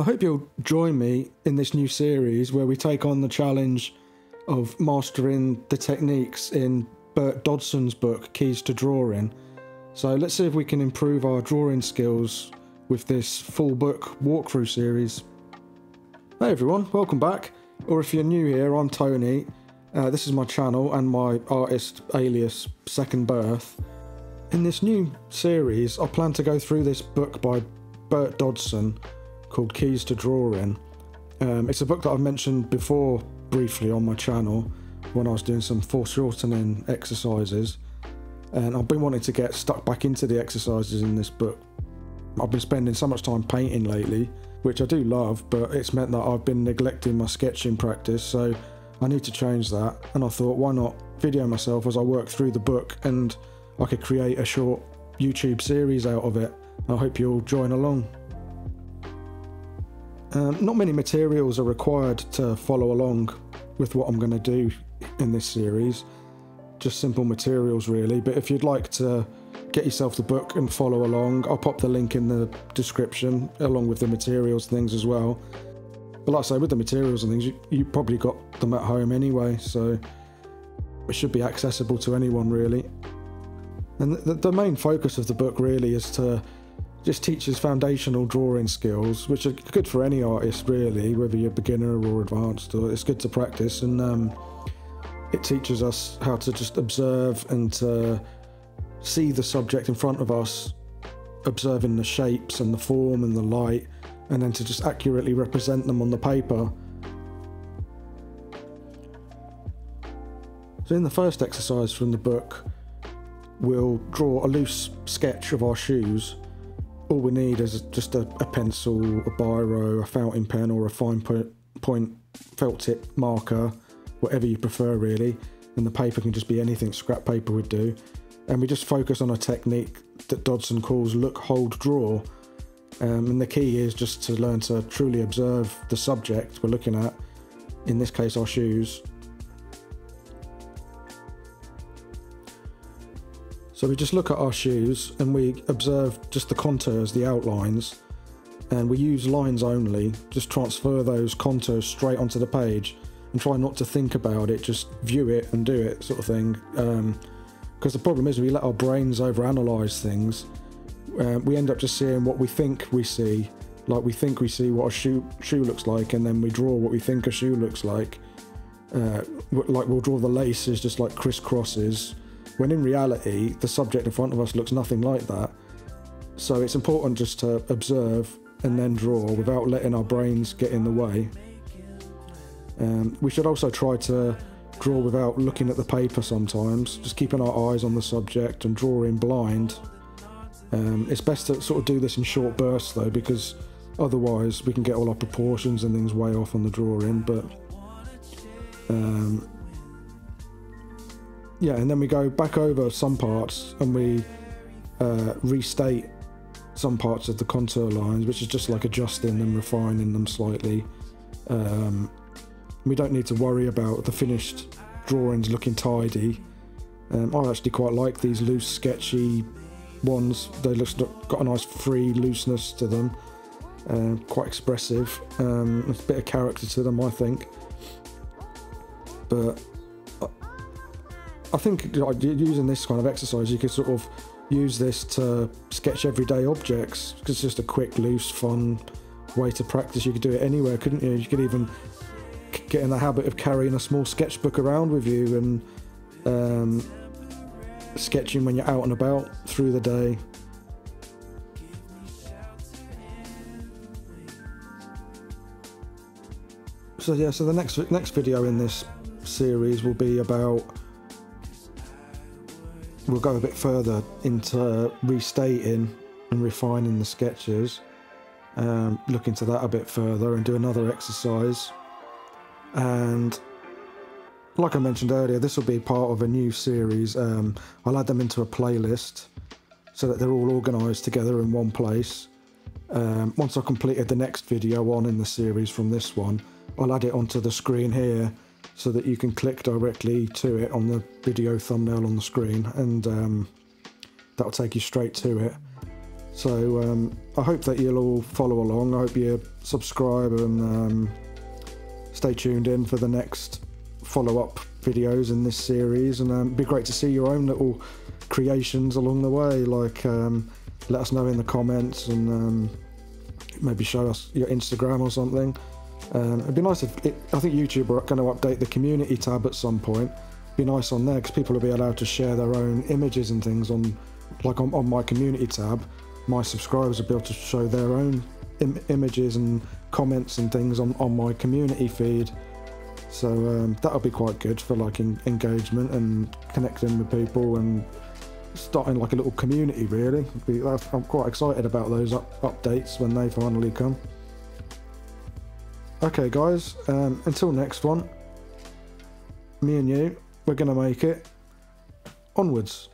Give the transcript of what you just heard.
I hope you'll join me in this new series where we take on the challenge of mastering the techniques in Bert Dodson's book, Keys to Drawing. So let's see if we can improve our drawing skills with this full book walkthrough series. Hey everyone, welcome back. Or if you're new here, I'm Tony. This is my channel and my artist alias Second Birth. In this new series, I plan to go through this book by Bert Dodson called Keys to Drawing. It's a book that I've mentioned before briefly on my channel when I was doing some foreshortening exercises, and I've been wanting to get stuck back into the exercises in this book. I've been spending so much time painting lately, which I do love, but it's meant that I've been neglecting my sketching practice, so I need to change that. And I thought, why not video myself as I work through the book, and I could create a short YouTube series out of it. I hope you'll join along. Not many materials are required to follow along with what I'm going to do in this series. Just simple materials really, but if you'd like to get yourself the book and follow along, I'll pop the link in the description along with the materials things as well. But like I say, with the materials and things, you probably got them at home anyway, so it should be accessible to anyone really. And the main focus of the book really is to just teaches foundational drawing skills, which are good for any artist really, whether you're beginner or advanced. Or it's good to practice, and it teaches us how to just observe and to see the subject in front of us, observing the shapes and the form and the light, and then to just accurately represent them on the paper. So in the first exercise from the book, we'll draw a loose sketch of our shoes. All we need is just a pencil, a biro, a fountain pen, or a fine point felt tip marker, whatever you prefer really, and the paper can just be anything scrap paper would do. And we just focus on a technique that Dodson calls look, hold, draw. And the key is just to learn to truly observe the subject we're looking at, in this case our shoes. So we just look at our shoes and we observe just the contours, the outlines, and we use lines only. Just transfer those contours straight onto the page and try not to think about it, just view it and do it sort of thing. Because the problem is we let our brains overanalyze things. We end up just seeing what we think we see. Like we think we see what a shoe looks like, and then we draw what we think a shoe looks like. Like we'll draw the laces just like crisscrosses, when in reality the subject in front of us looks nothing like that. So it's important just to observe and then draw without letting our brains get in the way. We should also try to draw without looking at the paper sometimes, just keeping our eyes on the subject and drawing blind. It's best to sort of do this in short bursts though, because otherwise we can get all our proportions and things way off on the drawing. But yeah, and then we go back over some parts and we restate some parts of the contour lines, which is just like adjusting them, refining them slightly. We don't need to worry about the finished drawings looking tidy. I actually quite like these loose, sketchy ones. They got a nice free looseness to them, quite expressive. There's a bit of character to them, I think. But I think like, using this kind of exercise, you could sort of use this to sketch everyday objects, because it's just a quick, loose, fun way to practice. You could do it anywhere, couldn't you? You could even get in the habit of carrying a small sketchbook around with you and sketching when you're out and about through the day. So yeah, so the next video in this series will be about, we'll go a bit further into restating and refining the sketches, look into that a bit further and do another exercise. And like I mentioned earlier, this will be part of a new series. I'll add them into a playlist so that they're all organised together in one place. Once I've completed the next video on in the series from this one, I'll add it onto the screen here so that you can click directly to it on the video thumbnail on the screen, and that'll take you straight to it. So I hope that you'll all follow along. I hope you subscribe and stay tuned in for the next follow-up videos in this series, and it'd be great to see your own little creations along the way. Like let us know in the comments, and maybe show us your Instagram or something. It'd be nice if I think YouTube are going to update the community tab at some point. It'd be nice on there because people will be allowed to share their own images and things on, like on my community tab. My subscribers will be able to show their own images and comments and things on my community feed. So that'll be quite good for like engagement and connecting with people and starting like a little community, really. I'm quite excited about those updates when they finally come. Okay guys, until next one, me and you, we're gonna make it onwards.